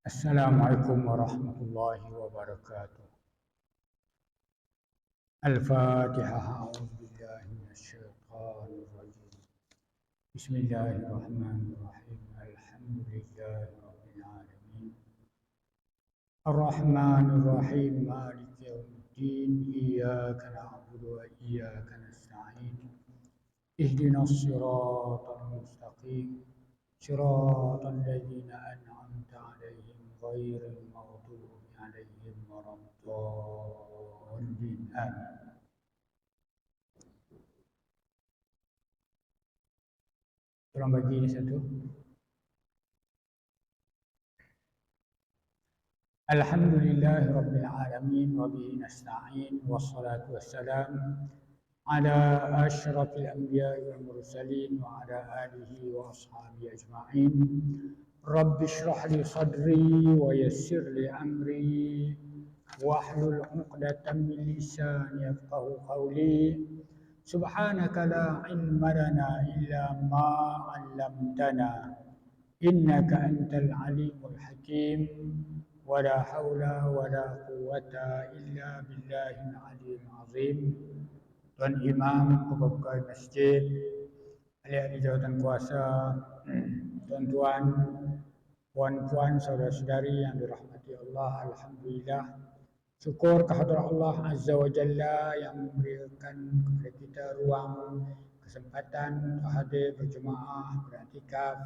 السلام عليكم ورحمة الله وبركاته. الفاتحة. أعوذ بالله من الشيطان الرجيم. بسم الله الرحمن الرحيم. الحمد لله رب العالمين الرحمن الرحيم مالك يوم الدين إياك نعبد وإياك نستعين اهدنا الصراط المستقيم صراط الذين أنعمت عليهم غير المغضوب عليهم ولا الضالين آمين. Tolong bagi ini satu. Alhamdulillahi Rabbil Alamin wa bihi nasta'in wassalatu wassalam ala asyrafil anbiya'i wal mursalin wa ala alihi wa ashabihi ajma'in. Rabbi shrah li sadri wa yassir li amri wahlul 'uqdatam min lisani yafqahu qawli. Subhanaka la ilma lana illa ma 'allamtana innaka antal alimul hakim. ولا حول ولا قوة إلا بالله العلي العظيم. Tuan Imam, pegawai masjid, ahli-ahli jawatan kuasa, tuan-tuan, puan-puan, saudara-saudari yang dirahmati Allah, alhamdulillah. Syukur kehadrat Allah Azza wa Jalla yang memberikan kepada kita ruang, kesempatan untuk hadir berjemaah, beriktikaf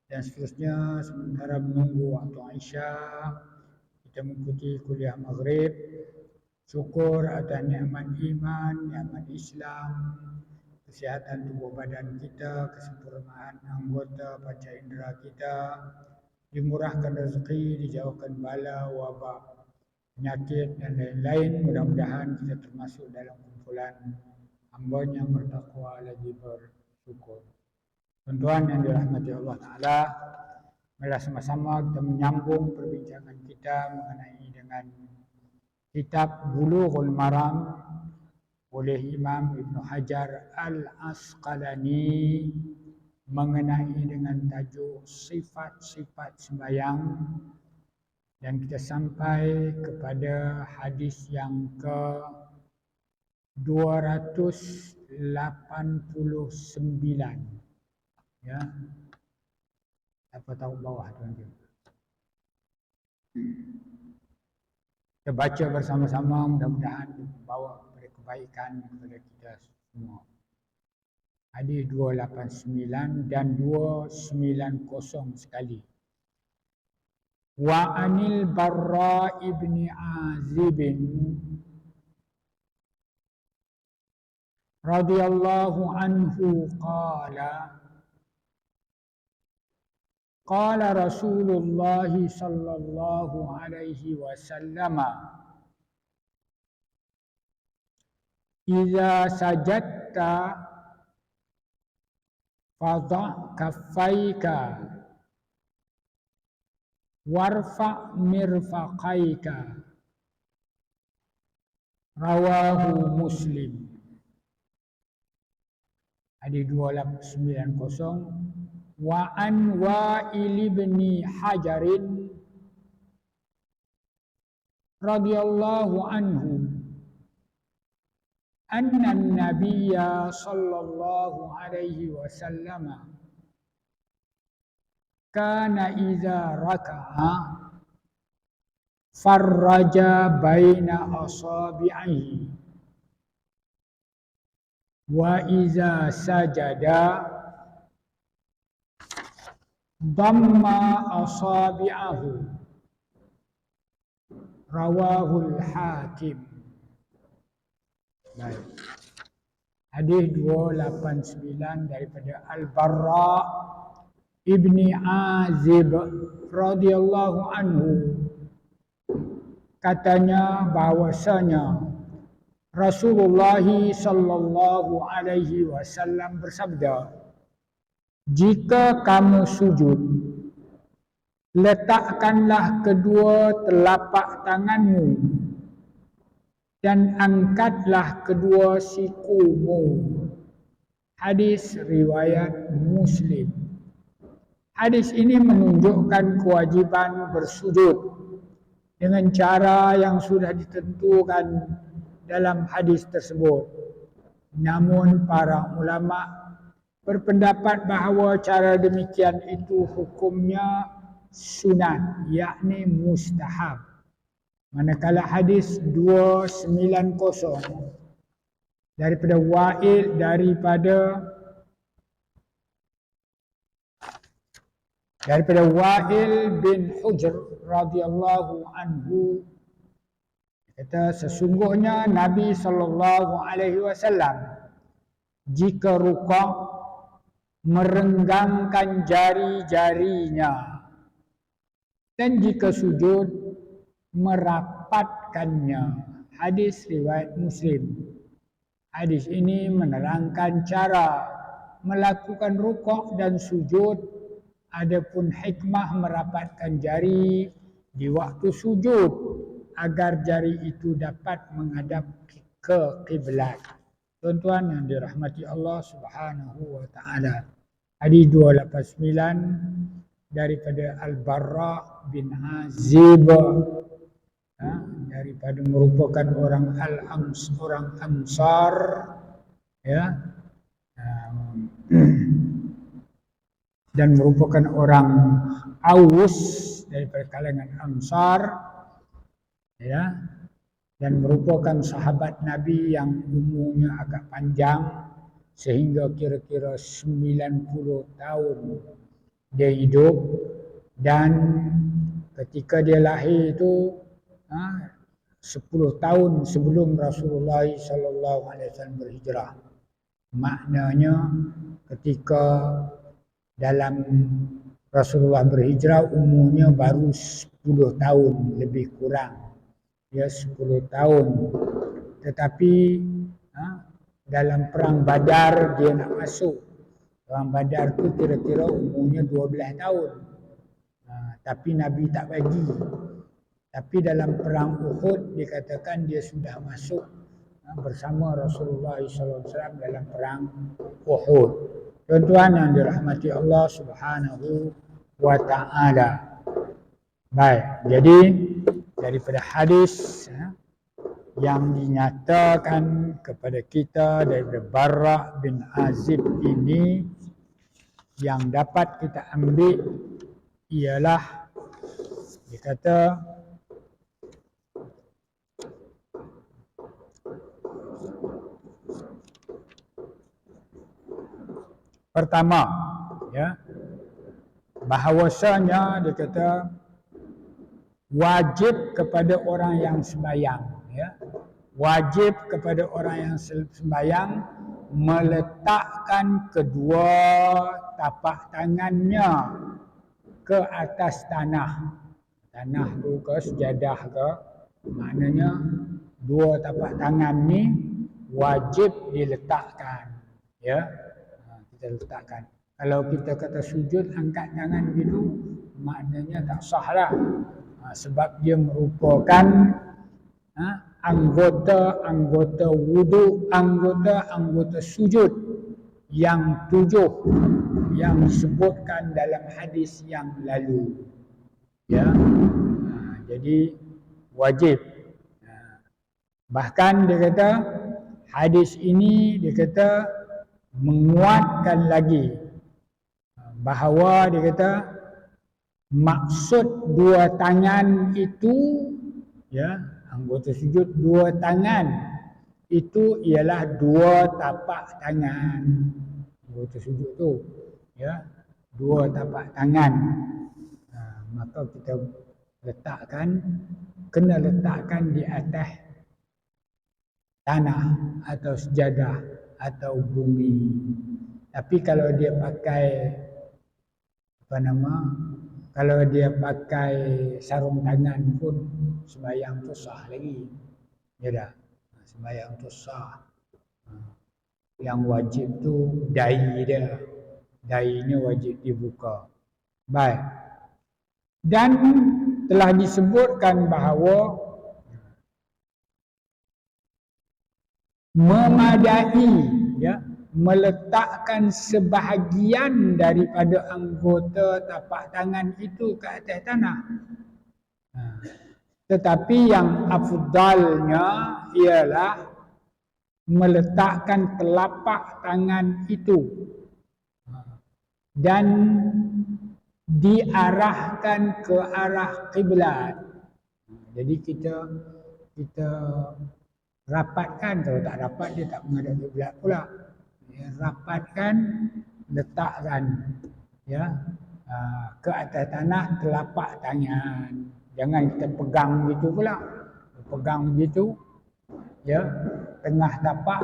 dan seterusnya sementara menunggu waktu Isya. Kita mengikuti kuliah maghrib. Syukur atas nikmat iman, nikmat Islam, kesihatan tubuh badan kita, kesempurnaan anggota panca indera kita, dimurahkan rezeki, dijauhkan bala, wabak, penyakit dan lain-lain. Mudah-mudahan kita termasuk dalam kumpulan hamba yang bertakwa lagi bersyukur. Tuan-tuan yang dirahmati Allah Ta'ala, marilah sama-sama kita menyambung perbincangan kita mengenai dengan kitab Bulughul Maram oleh Imam Ibn Hajar Al-Asqalani mengenai dengan tajuk sifat-sifat sembahyang, dan kita sampai kepada hadis yang ke 289. Ya. Apa tahu bawah tuan-tuan. Kita baca bersama-sama, mudah-mudahan membawa kepada kebaikan kepada kita semua. Hadis 289 dan 290 sekali. Wa anil Barra ibni Azib radhiyallahu anhu qala qala Rasulullah sallallahu alaihi wasallam idza sajadta fadha kaffaika warfa mirfaqaika rawahu Muslim. Hadis 290. Wa an Wa'il bin Hajar radhiyallahu anhu anna an-nabiyya sallallahu alaihi wasallam kana idza raka'a farraja baina asabi'ihi wa idza sajada damma asabi'ahu rawahul Hakim. Baik. Hadis 289 daripada Al-Barra ibni Azib radhiyallahu anhu, katanya bahwasanya Rasulullah sallallahu alaihi wasallam bersabda, jika kamu sujud, letakkanlah kedua telapak tanganmu dan angkatlah kedua sikumu. Hadis riwayat Muslim. Hadis ini menunjukkan kewajiban bersujud dengan cara yang sudah ditentukan dalam hadis tersebut. Namun para ulama berpendapat bahawa cara demikian itu hukumnya sunat, yakni mustahab. Manakala hadis 290 daripada Wa'il bin Hujr radhiyallahu anhu kata, sesungguhnya Nabi SAW jika rukuk merenggangkan jari-jarinya dan jika sujud merapatkannya. Hadis riwayat Muslim. Hadis ini menerangkan cara melakukan rukuk dan sujud. Adapun hikmah merapatkan jari di waktu sujud agar jari itu dapat menghadap ke kiblat. Tuan-tuan yang dirahmati Allah Subhanahu wa taala. Hadis 289 daripada Al-Barra bin Azib, daripada merupakan orang Ansar, ya. Dan merupakan orang Aus daripada kalangan Ansar, ya, dan merupakan sahabat Nabi yang umurnya agak panjang sehingga kira-kira 90 tahun dia hidup, dan ketika dia lahir itu 10 tahun sebelum Rasulullah SAW berhijrah. Maknanya ketika dalam Rasulullah berhijrah umurnya baru 10 tahun lebih kurang. Ya, 10 tahun. Tetapi dalam perang Badar dia nak masuk. Perang Badar tu kira-kira umurnya 12 tahun. Tapi Nabi tak bagi. Tapi dalam perang Uhud dikatakan dia sudah masuk bersama Rasulullah SAW dalam perang Uhud. Tuan-tuan yang dirahmati Allah Subhanahu wa taala. Baik, jadi daripada hadis yang dinyatakan kepada kita daripada Barra bin Azib ini, yang dapat kita ambil ialah dikata pertama, ya, bahawasanya dia kata wajib kepada orang yang sembahyang, ya, wajib kepada orang yang sembahyang meletakkan kedua tapak tangannya ke atas tanah. Tanah tu ke sejadah ke, maknanya dua tapak tangan ni wajib diletakkan, ya. Kita letakkan. Kalau kita kata sujud angkat tangan gitu, maknanya tak sah lah. Sebab dia merupakan anggota wudu, anggota sujud yang 7 yang disebutkan dalam hadis yang lalu. Ya, jadi wajib. Bahkan dia kata hadis ini dia kata menguatkan lagi bahawa dia kata maksud dua tangan itu, ya, anggota sujud dua tangan itu ialah dua tapak tangan. Anggota sujud tu, ya, dua tapak tangan. Maka kita kena letakkan di atas tanah atau sejadah atau bumi. Tapi kalau dia pakai kalau dia pakai sarung tangan pun sembahyang tu sah lagi. Ya dah, sembahyang tu sah. Yang wajib tu dahi dia. Dahinya wajib dibuka. Baik. Dan telah disebutkan bahawa meletakkan sebahagian daripada anggota tapak tangan itu ke atas tanah. Tetapi yang afdalnya ialah meletakkan telapak tangan itu dan diarahkan ke arah kiblat. Jadi kita rapatkan, kalau tak rapat dia tak menghadap kiblat pula. Ya, rapatkan, letakkan ya ke atas tanah telapak tangan. Jangan kita pegang gitu pula. Pegang begitu ya, tengah tapak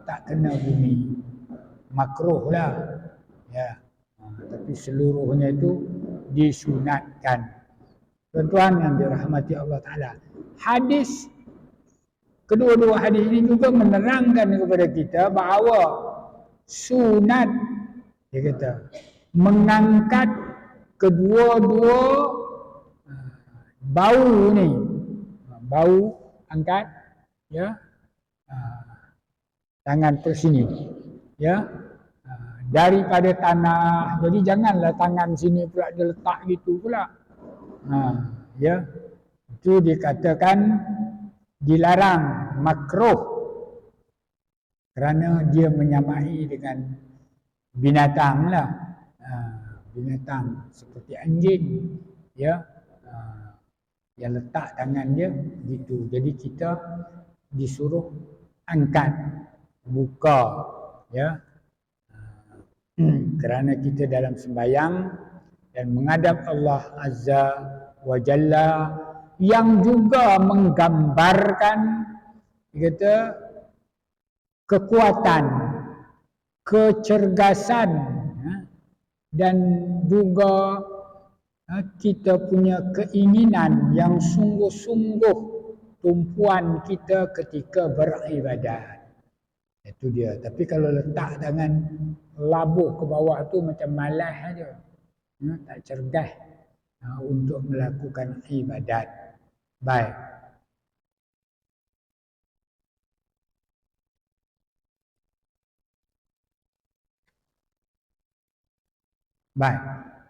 tak kena bumi. Makruh lah. Ya. Tapi seluruhnya itu disunatkan. Tuan-tuan yang dirahmati Allah Ta'ala. Hadis, kedua-dua hadis ini juga menerangkan kepada kita bahawa sunat, dia kata, mengangkat kedua-dua bau ni. Bau angkat ya. Tangan ke sini. Ya. Daripada tanah. Jadi janganlah tangan sini pula dia letak gitu pula. Ya. Itu dikatakan dilarang, makruh. Kerana dia menyamai dengan binatang lah. Binatang seperti anjing. Ya. Yang letak tangan dia gitu. Jadi kita disuruh angkat, buka. Ya. Kerana kita dalam sembahyang dan menghadap Allah Azza wa Jalla, yang juga menggambarkan kata kekuatan, kecergasan dan juga kita punya keinginan yang sungguh-sungguh tumpuan kita ketika beribadat. Itu dia. Tapi kalau letak tangan labuh ke bawah tu macam malas aja. Tak cergas untuk melakukan ibadat. Baik. Baik.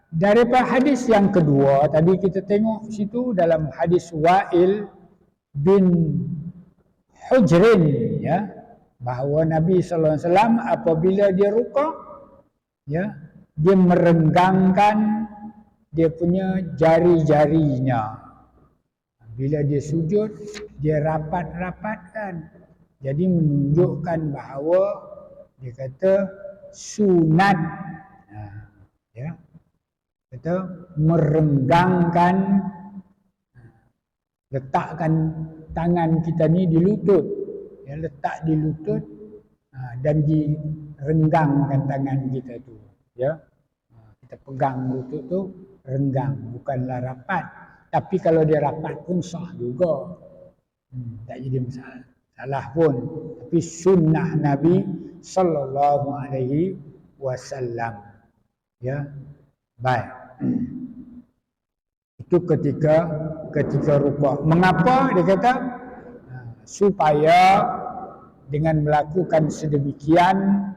Daripada hadis yang kedua, tadi kita tengok situ dalam hadis Wa'il bin Hujrin, ya, bahawa Nabi sallallahu alaihi wasallam apabila dia rukuk, ya, dia merenggangkan dia punya jari-jarinya. Bila dia sujud, dia rapat-rapatkan. Jadi menunjukkan bahawa dia kata sunat, ya, kata merenggangkan, letakkan tangan kita ni di lutut, ya, letak di lutut dan direnggangkan tangan kita tu, ya. Kita pegang lutut tu, renggang, bukanlah rapat. Tapi kalau dia rapat pun sah juga. Tak jadi masalah. Salah pun. Tapi sunnah Nabi sallallahu alaihi wasallam. Ya. Baik. Itu ketika rukuk. Mengapa dia kata? Supaya dengan melakukan sedemikian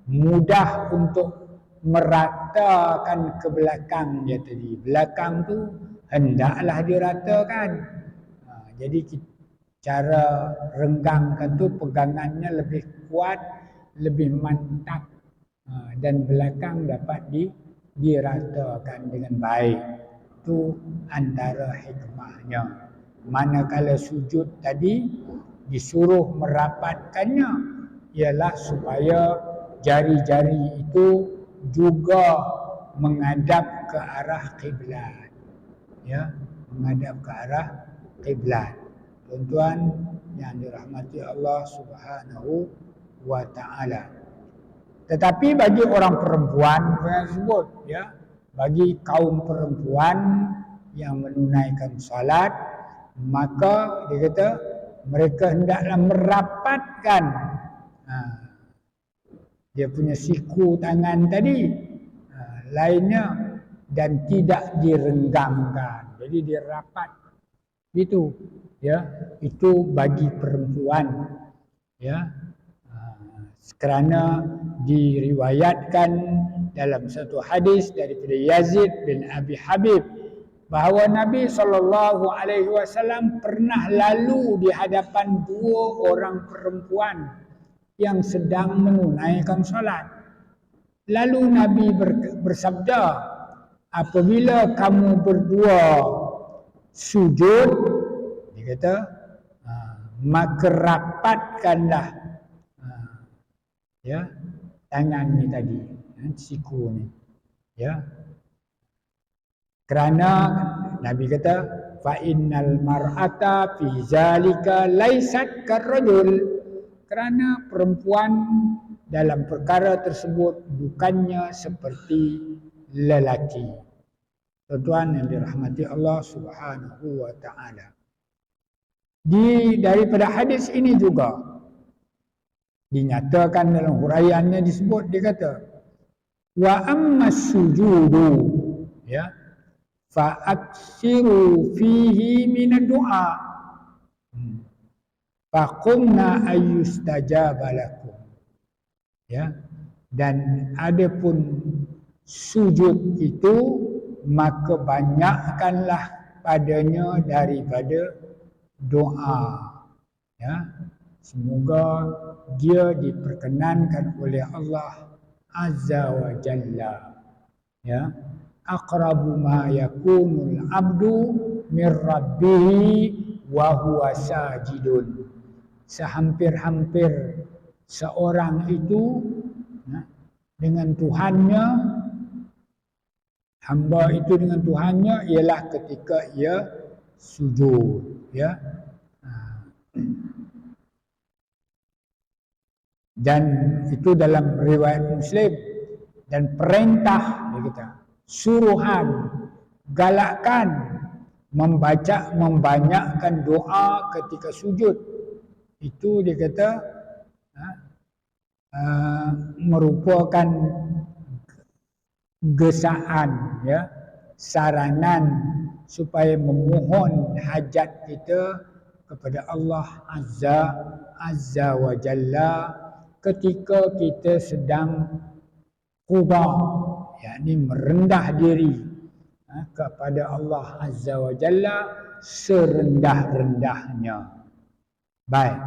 mudah untuk meratakan ke belakang dia tadi. Belakang tu hendaklah diratakan. Jadi cara renggangkan tu pegangannya lebih kuat, lebih mantap, dan belakang dapat diratakan dengan baik. Itu antara hikmahnya. Manakala sujud tadi disuruh merapatkannya ialah supaya jari-jari itu juga menghadap ke arah kiblat. Ya, menghadap ke arah kiblat. Tuan-tuan yang dirahmati Allah Subhanahu wa taala. Tetapi bagi orang perempuan, saya sebut, ya, bagi kaum perempuan yang menunaikan salat, maka dia kata mereka hendaklah merapatkan dia punya siku tangan tadi, lainnya, dan tidak direnggangkan. Jadi dia rapat gitu, ya. Itu bagi perempuan, ya. Kerana diriwayatkan dalam satu hadis daripada Yazid bin Abi Habib bahawa Nabi SAW pernah lalu di hadapan dua orang perempuan yang sedang menunaikan solat. Lalu Nabi bersabda, apabila kamu berdua sujud, dia kata, maka rapatkanlah ya tangan ni tadi, siku ni, ya. Kerana Nabi kata, fa innal mar'ata fi zalika laysat karrajul. Kerana perempuan dalam perkara tersebut bukannya seperti lelaki. Tuan-tuan yang dirahmati Allah Subhanahu wa taala. Daripada hadis ini juga dinyatakan dalam huraiannya disebut, dia kata wa ammas sujudu ya fa aksiru fihi minad du'a fa qumna ayyustajaba lakum ya, dan adapun sujud itu maka banyakkanlah padanya daripada doa ya, semoga dia diperkenankan oleh Allah Azza wa Jalla ya. Aqrabu ma yakunul abdu min rabbih wa huwa sajidun. Sehampir-hampir seorang itu dengan Tuhannya, hamba itu dengan Tuhannya ialah ketika ia sujud ya. Dan itu dalam riwayat Muslim. Dan perintah dia kata, suruhan, galakkan membanyakkan doa ketika sujud. Itu dia kata merupakan gesaan ya, saranan supaya memohon hajat kita kepada Allah Azza wa Jalla ketika kita sedang quba, yakni merendah diri kepada Allah Azza wa Jalla serendah-rendahnya. Baik.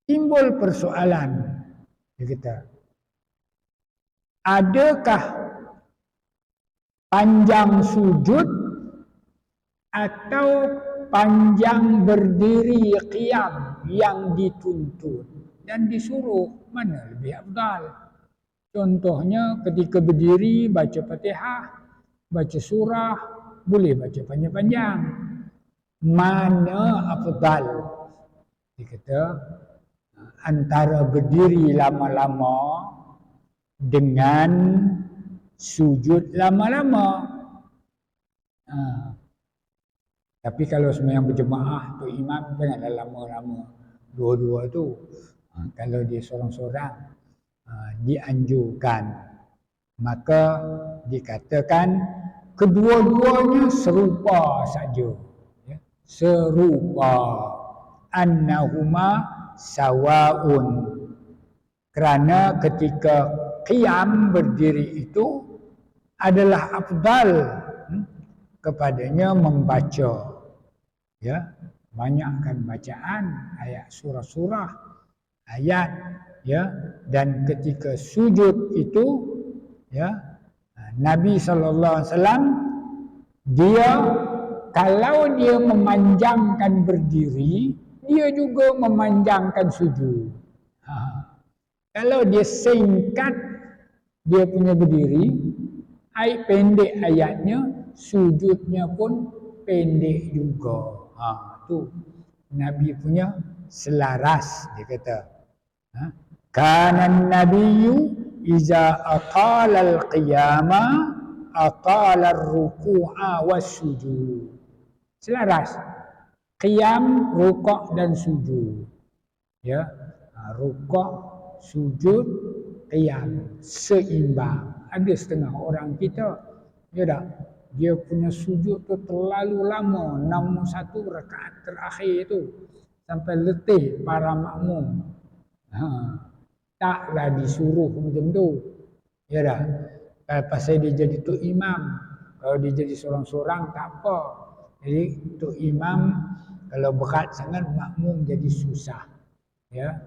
Timbul persoalan, dia kata, adakah panjang sujud atau panjang berdiri qiyam yang dituntut dan disuruh, mana lebih afdal? Contohnya ketika berdiri baca Fatihah, baca surah, boleh baca panjang-panjang. Mana afdal? Dia kata antara berdiri lama-lama dengan sujud lama-lama. Tapi kalau sembahyang berjemaah tu imam janganlah lama-lama dua-dua tu. Kalau dia seorang-seorang dianjurkan, maka dikatakan kedua-duanya serupa saja ya. Serupa, annahuma sawaun, kerana ketika qiyam berdiri itu adalah afdal kepadanya membaca ya, banyakkan bacaan ayat surah-surah, ayat ya. Dan ketika sujud itu ya, Nabi SAW dia kalau dia memanjangkan berdiri, dia juga memanjangkan sujud. Kalau dia singkat dia punya berdiri, pendek ayatnya, sujudnya pun pendek juga. Tu Nabi punya selaras, dia kata. Kana an-nabiyyu iza aqala al-qiyama aqala ar-ruku'a was-sujud. Selaras. Qiyam, rukuk dan sujud. Ya, rukuk, sujud, qiyam seimbang. Ada setengah orang kita, ya tak? Dia punya sujud tu terlalu lama, 61 rakaat terakhir tu sampai letih para makmum. Ha, taklah disuruh macam tu. Ya dah. Pasal dia jadi tok imam. Kalau dia jadi seorang-seorang tak apa. Jadi tok imam kalau berat sangat makmum jadi susah. Ya.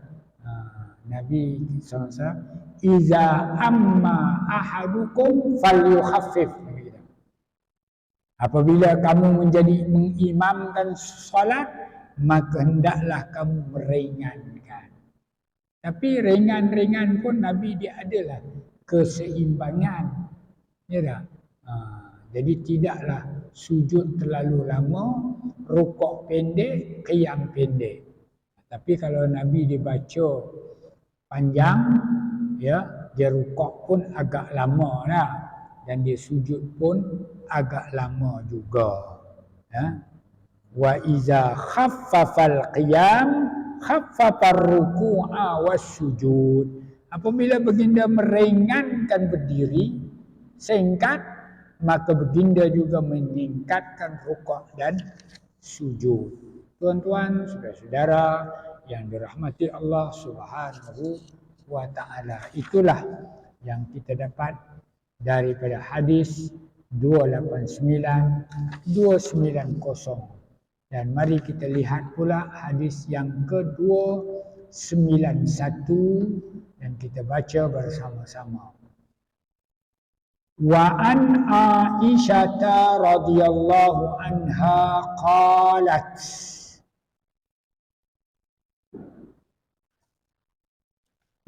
Nabi SAW, iza amma ahadukum falyukhaffif. Apabila kamu menjadi mengimamkan solat, maka hendaklah kamu meringankan. Tapi ringan-ringan pun Nabi dia adalah keseimbangan. Ya tak? Jadi tidaklah sujud terlalu lama, rukuk pendek, qiyam pendek. Tapi kalau Nabi dibaca panjang, ya, dia rukuk pun agak lama lah. Dan dia sujud pun agak lama juga. Ya. Wa iza khaffafal qiyam khaffafar ruku'a wassujud. Apabila baginda meringankan berdiri singkat, maka baginda juga meningkatkan rukuk dan sujud. Tuan-tuan, saudara-saudara yang dirahmati Allah Subhanahu wa taala, itulah yang kita dapat daripada hadis 289 290. Dan mari kita lihat pula hadis yang ke-291 dan kita baca bersama-sama. Wa an Aisyah radhiyallahu anha qalat,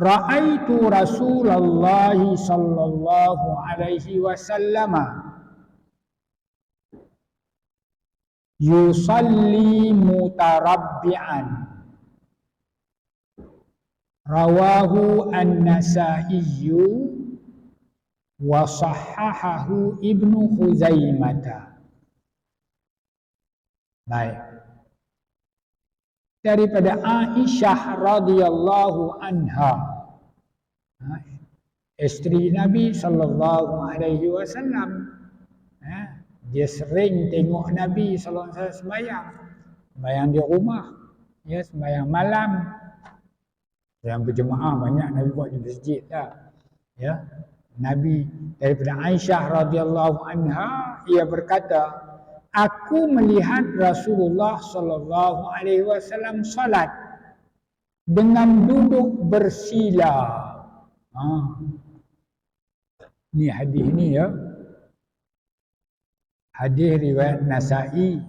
ra'aitu Rasulullah sallallahu alaihi wasallam yusalli mutarabbi'an. Rawahu an-Nasa'i wa sahhahahu Ibnu Khuzaimah. Baik. Daripada Aisyah radhiyallahu anha, isteri Nabi sallallahu alaihi wasallam, dia sering tengok Nabi sallallahu alaihi wasallam sembahyang di rumah, ya, sembahyang malam. Yang berjemaah banyak Nabi buat di masjid lah. Ya. Nabi daripada Aisyah radhiyallahu anha, ia berkata, aku melihat Rasulullah sallallahu alaihi wasallam salat dengan duduk bersila. Ni hadis ni, ya. Hadis riwayat Nasa'i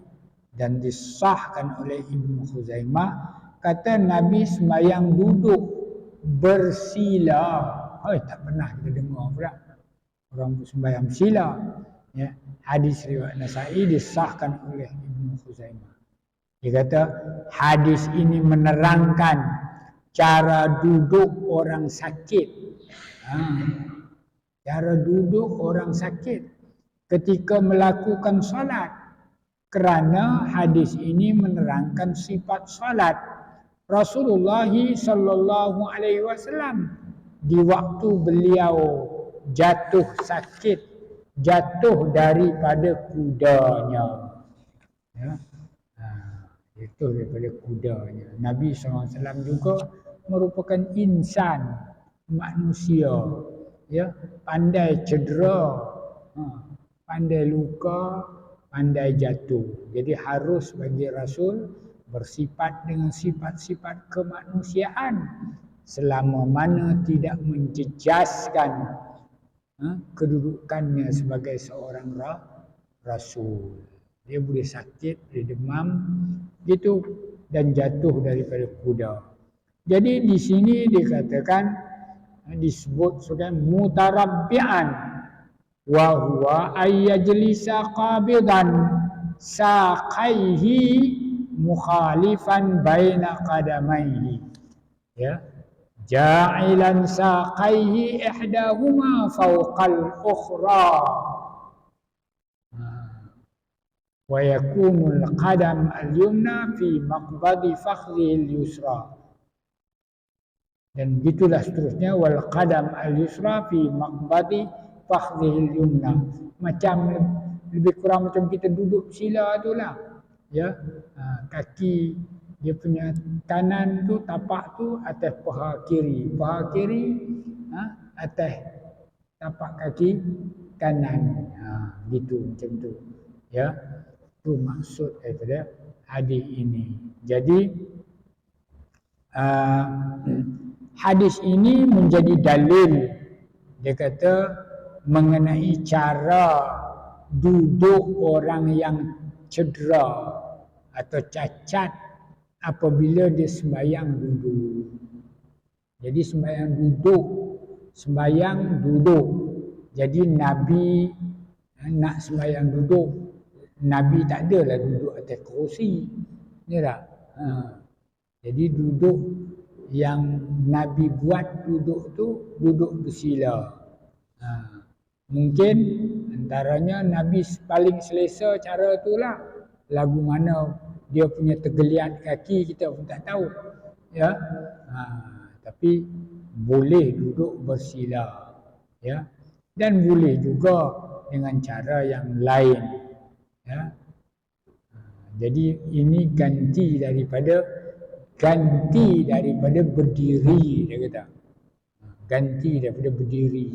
dan disahkan oleh Ibnu Khuzaimah, kata Nabi sembahyang duduk bersila. Tak pernah kita dengar pula orang sembahyang sila. Ya, hadis riwayat Nasa'i disahkan oleh Ibnu Khuzaimah. Dia kata hadis ini menerangkan cara duduk orang sakit. Cara duduk orang sakit ketika melakukan salat, kerana hadis ini menerangkan sifat salat Rasulullah sallallahu alaihi wasallam di waktu beliau jatuh sakit, jatuh daripada kudanya. Ya. Jatuh daripada kudanya. Nabi SAW juga merupakan insan, manusia, ya, pandai cedera, pandai luka, pandai jatuh. Jadi harus bagi Rasul bersifat dengan sifat-sifat kemanusiaan selama mana tidak menjejaskan kedudukannya sebagai seorang Rasul. Dia boleh sakit, boleh demam gitu dan jatuh daripada kuda. Jadi di sini dikatakan, disebut sebagai mutarabbi'an, wa huwa ayyajlisa qabidan saqaihi mukhalifan baina qadamaihi, ya, ja'ilan saqaihi ihdahuma fawqal ukhra wa yakunul qadam al-yumna fi maqbadi fakhrihi al-yusra. Dan gitulah seterusnya, wal qadam al-yusra fi maqbadi fakhrihi al-yumna. Macam lebih kurang macam kita duduk sila itulah, ya. Kaki Dia punya kanan tu, tapak tu atas paha kiri. Paha kiri atas tapak kaki kanan. Gitu macam tu. Ya. Itu maksud daripada hadis ini. Jadi hadis ini menjadi dalil. Dia kata mengenai cara duduk orang yang cedera atau cacat apabila dia sembahyang duduk. Jadi sembahyang duduk. Jadi Nabi nak sembahyang duduk, Nabi tak adalah duduk atas kerusi. Ni tak? Jadi duduk yang Nabi buat duduk tu duduk bersila. Mungkin antaranya Nabi paling selesa cara tu lah. Lagu mana dia punya tergeliat kaki kita pun tak tahu. Ya. Tapi boleh duduk bersila. Ya. Dan boleh juga dengan cara yang lain. Ya. Jadi ini ganti daripada berdiri, dia kata. Ganti daripada berdiri.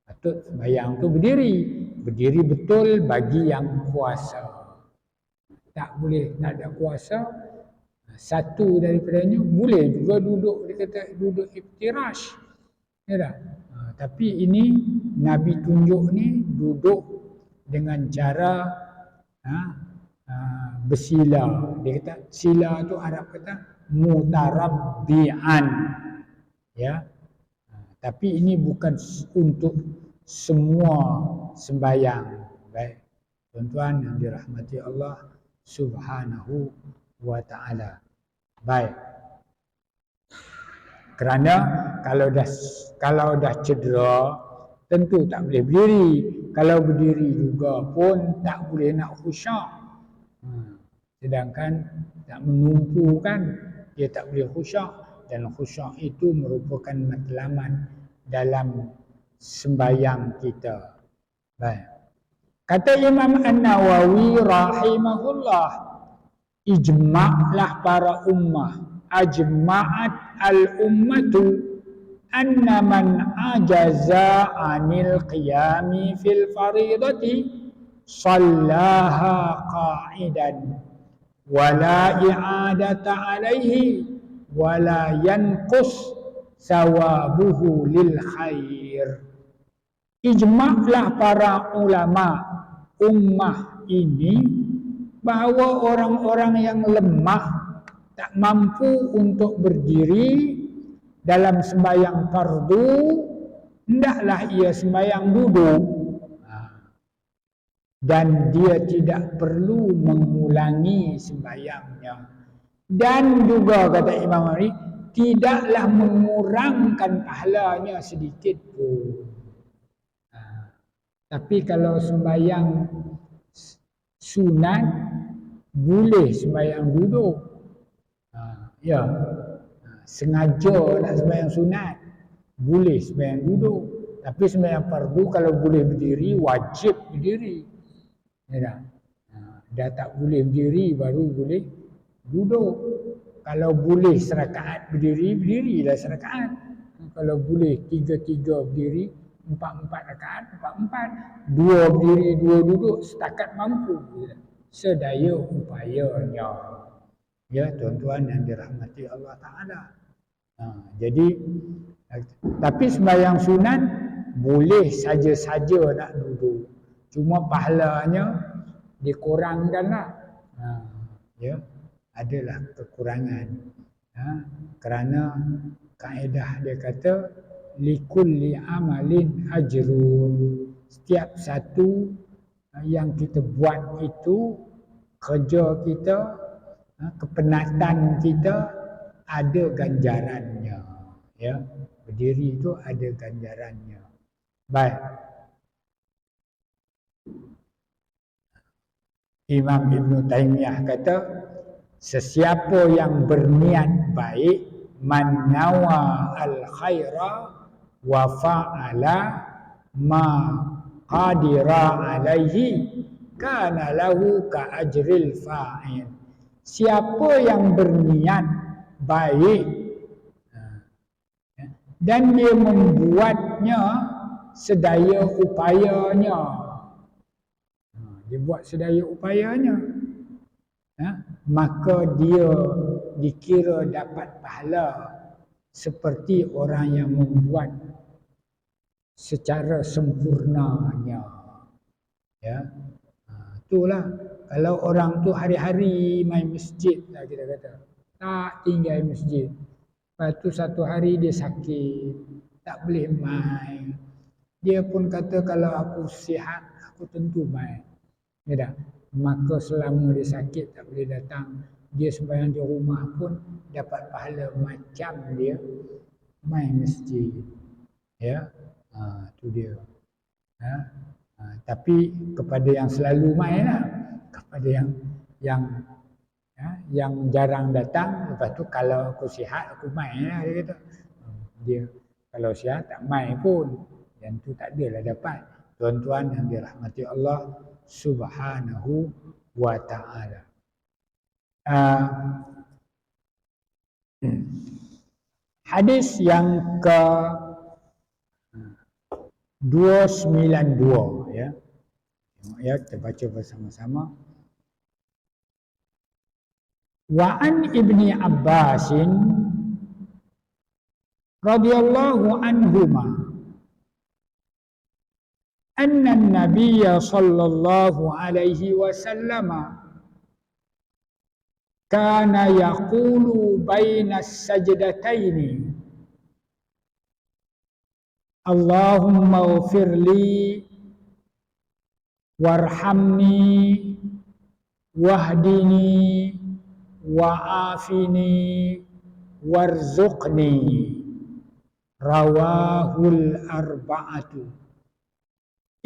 Patut sembahyang tu berdiri. Berdiri betul bagi yang puasa. Tak boleh, tak ada puasa. Satu daripadanya boleh juga duduk, dia kata duduk iftirash. Ya tak? Tapi ini Nabi tunjuk ni duduk dengan cara bersila. Dia kata sila tu Arab kata mutarabbi'an. Ya. Tapi ini bukan untuk semua sembahyang. Baik. Tuan-tuan yang dirahmati Allah Subhanahu wa ta'ala. Baik. Kerana kalau dah cedera tentu tak boleh berdiri. Kalau berdiri juga pun tak boleh nak khusyuk. Sedangkan tak menumpu kan, dia tak boleh khusyuk. Dan khusyuk itu merupakan matlamat dalam sembahyang kita. Baik. Kata Imam An-Nawawi rahimahullah, ijma'lah para ummah, ajma'at al-ummatu anna man ajaza anil qiyami fil faridati sallaha qa'idan wala i'adata alaihi wala yanqus sawabuhu lil khair. Ijma'lah para ulama ummah ini bahawa orang-orang yang lemah tak mampu untuk berdiri dalam sembahyang fardu, hendaklah ia sembahyang duduk. Dan dia tidak perlu mengulangi sembahyangnya. Dan juga kata Imam Malik, tidaklah mengurangkan pahalanya sedikit pun. Tapi kalau sembahyang sunat, boleh sembahyang duduk. Ya, sengaja nak sembahyang sunat, boleh sembahyang duduk. Tapi sembahyang fardu kalau boleh berdiri, wajib berdiri. Ya, dah tak boleh berdiri, baru boleh duduk. Kalau boleh serakaat berdiri, berdirilah serakaat. Kalau boleh 3-3 berdiri, 4-4 rakaat, 4-4. 2 berdiri, 2 duduk, setakat mampu. Sedaya upayanya. Ya, tuan-tuan yang dirahmati Allah Ta'ala. Jadi, tapi sembahyang sunat, boleh saja-saja nak duduk. Cuma pahalanya dikurangkanlah. Ya, adalah kekurangan. Kerana kaedah dia kata, likulli amalin ajrun. Setiap satu yang kita buat itu, kerja kita, kepenatan kita ada ganjarannya. Ya, berdiri itu ada ganjarannya. Baik. Imam Ibn Taymiyah kata, sesiapa yang berniat baik, man nawa al khaira wa fa'ala ma qadira alaihi kana lahu ka ajril fa'il. siapa yang berniat baik dan dia membuatnya sedaya upayanya, dia buat sedaya upayanya, maka dia dikira dapat pahala seperti orang yang membuat secara sempurnanya. Ya, itulah kalau orang tu hari-hari main masjid lah kita kata, tak tinggal masjid. Lepas tu satu hari dia sakit, tak boleh main. Dia pun kata kalau aku sihat, aku tentu main. Ya tak? Maka selama dia sakit tak boleh datang, dia sembahyang di rumah pun dapat pahala macam dia main masjid. Ya, tu dia. Tapi kepada yang selalu main lah, kepada yang jarang datang, lepas tu kalau aku sihat aku main lah, dia kata. Dia kalau sihat tak main pun, yang tu tak adalah dapat. Tuan-tuan yang dirahmati Allah Subhanahu wa ta'ala. Hadis yang ke 292, ya. Ya, kita baca bersama-sama. Wa an Ibni Abbasin radhiyallahu anhuma anna an-nabiyya sallallahu alaihi wasallam kana yaqulu baina as-sajdataini Allahumma ighfirli warhamni wahdini wa'afini warzuqni. Rawahul arba'atu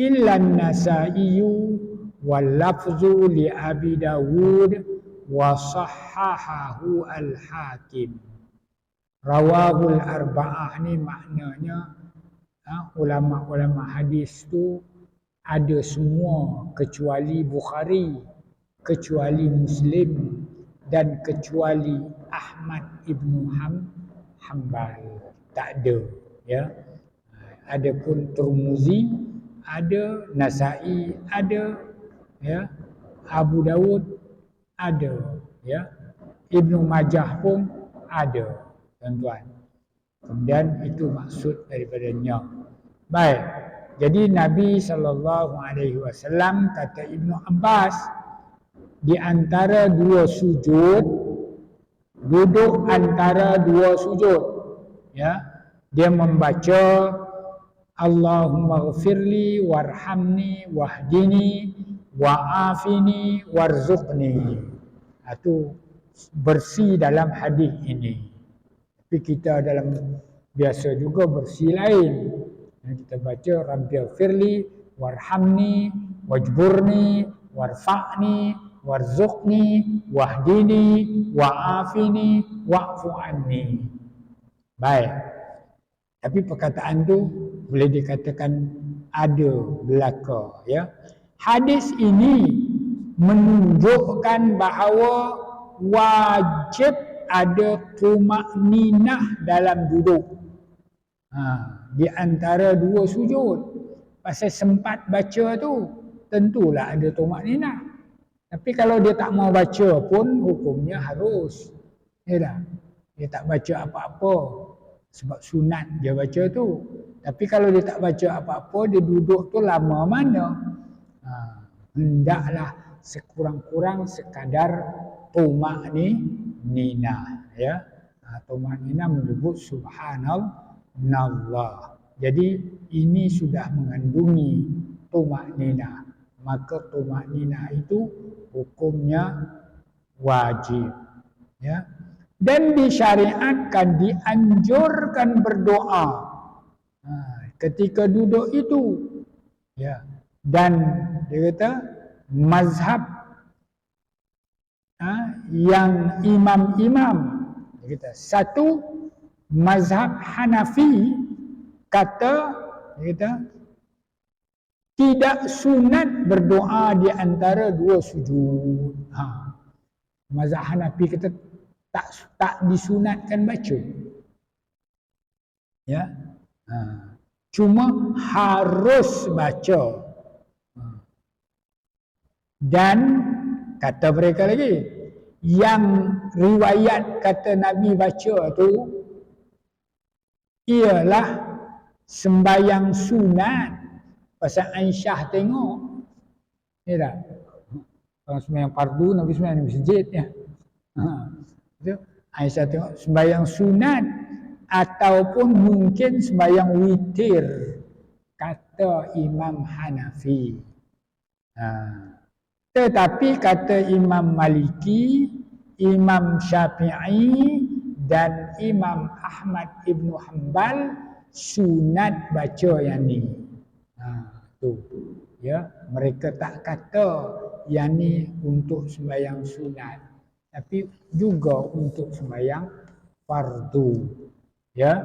illa an-Nasa'iyu wal lafzu li Abi Dawud wa sahhahahu al-Hakim. Rawahul arba'ah ni maknanya ulama-ulama hadis tu ada semua kecuali Bukhari, kecuali Muslim dan kecuali Ahmad ibnu Hanbal. Tak ada, ya. Ada pun Tirmizi, ada Nasa'i, ada, ya. Abu Dawud ada, ya. Ibnu Majah pun ada, tuan-tuan. Kemudian itu maksud daripadanya. Baik. Jadi Nabi SAW kata Ibnu Abbas, di antara dua sujud, duduk antara dua sujud, ya, dia membaca Allahumma ghfirli warhamni wahdini wa'afini warzuqni. Itu bersih dalam hadis ini. Tapi kita dalam biasa juga bersih lain. Kita baca Rabbighfirli warhamni wajburni warfa'ni warzuqni wahdini wa'afini wa'fu anni. Baik. Tapi perkataan tu boleh dikatakan ada belaka, ya. Hadis ini menunjukkan bahawa wajib ada tumakninah dalam duduk. Di antara dua sujud. Pasal sempat baca tu, tentulah ada tumakninah. Tapi kalau dia tak mau baca pun, hukumnya harus. Ya tak? Dia tak baca apa-apa. Sebab sunat dia baca tu. Tapi kalau dia tak baca apa-apa, dia duduk tu lama mana? Hendaklah sekurang-kurang sekadar tumakninah, ya. Tumakninah menyebut subhanallah. Jadi ini sudah mengandungi tumakninah. Maka tumakninah itu hukumnya wajib, ya. Dan disyariatkan, dianjurkan berdoa ketika duduk itu, ya. Dan dia kata mazhab yang imam-imam, dia kata satu mazhab Hanafi kata, dia kata tidak sunat berdoa di antara dua sujud. Mazhab Hanafi kata tak disunatkan baca. Ya. Cuma harus baca. Dan kata mereka lagi, yang riwayat kata Nabi baca tu ialah sembayang sunat. Pasal Aisyah tengok, ya tak? Orang sembahyang fardu, Nabi sembahyang di masjid ya. Aisyah tengok sembahyang sunat ataupun mungkin sembahyang witir, kata Imam Hanafi. Tetapi kata Imam Maliki, Imam Syafi'i dan Imam Ahmad Ibn Hanbal sunat baca yang ni. Tu. Ya, mereka tak kata yang ni untuk sembahyang sunat, tapi juga untuk sembahyang fardu. Ya.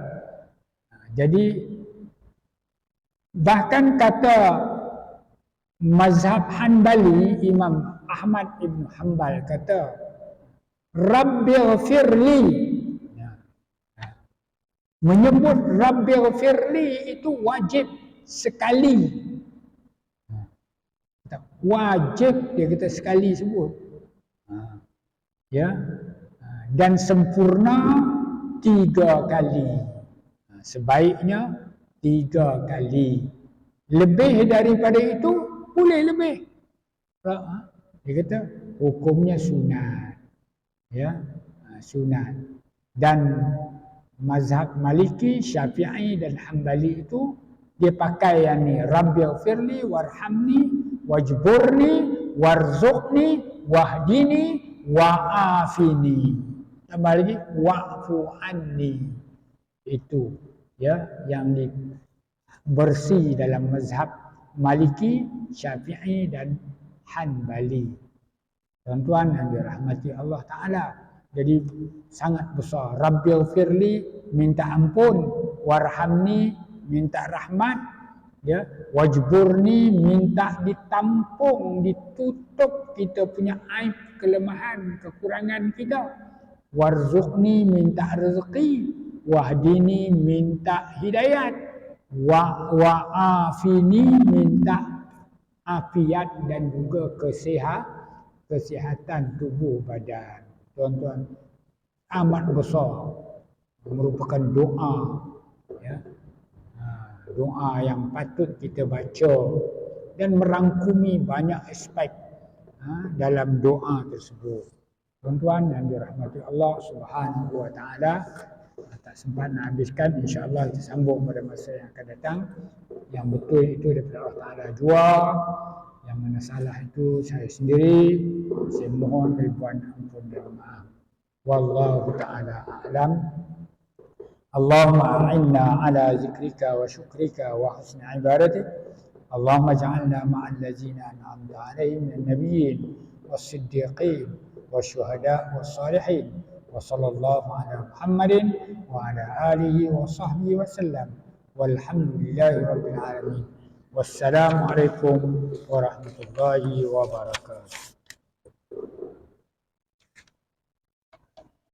Jadi bahkan kata mazhab Hanbali, Imam Ahmad Ibn Hanbal kata Rabbighfirli. Menyebut Rabbighfirli itu wajib sekali. Wajib dia kata sekali sebut. Ya. Dan sempurna 3 kali. Sebaiknya 3 kali. Lebih daripada itu boleh lebih. Dia kata hukumnya sunat. Ya, sunat. Dan mazhab Maliki, Syafi'i dan Hanbali itu dia pakai yang ni, Rabbighfirli warhamni wajburni warzuqni wahdini wa'afini. Tambah lagi wa'fu anni. Itu ya yang bersih dalam mazhab Maliki, Syafi'i dan Hanbali. Tuan-tuan yang dirahmati Allah Ta'ala. Jadi sangat besar. Rabbighfirli minta ampun, warhamni minta rahmat, ya, wajburni minta ditampung, ditutup kita punya aib, kelemahan, kekurangan kita. Warzuqni minta rezeki, wahdini minta hidayat, wa'afini minta afiat dan juga kesihatan tubuh badan. Tuan-tuan, amat besar, merupakan doa, ya. Doa yang patut kita baca dan merangkumi banyak aspek dalam doa tersebut. Tuan-tuan yang dirahmati Allah Subhanahu wa Ta'ala, tak sempat nak habiskan, insya-Allah kita sambung pada masa yang akan datang. Yang betul itu daripada Allah Ta'ala jua, yang mana salah itu saya sendiri. Saya mohon ribuan ampun dan maaf. Wallahu ta'ala a'lam. Allahumma a'inna ala zikrika wa syukrika wa husni ibadatik. Allahumma ja'alna ma'al ladzina an'amta 'alaihim minan nabiyyin was-siddiqin wasyuhada' was-salihin. Wa sallallahu ala Muhammadin wa ala alihi wa sahbihi wa sallam. Walhamdulillahi rabbil alamin. Wassalamualaikum warahmatullahi wabarakatuh.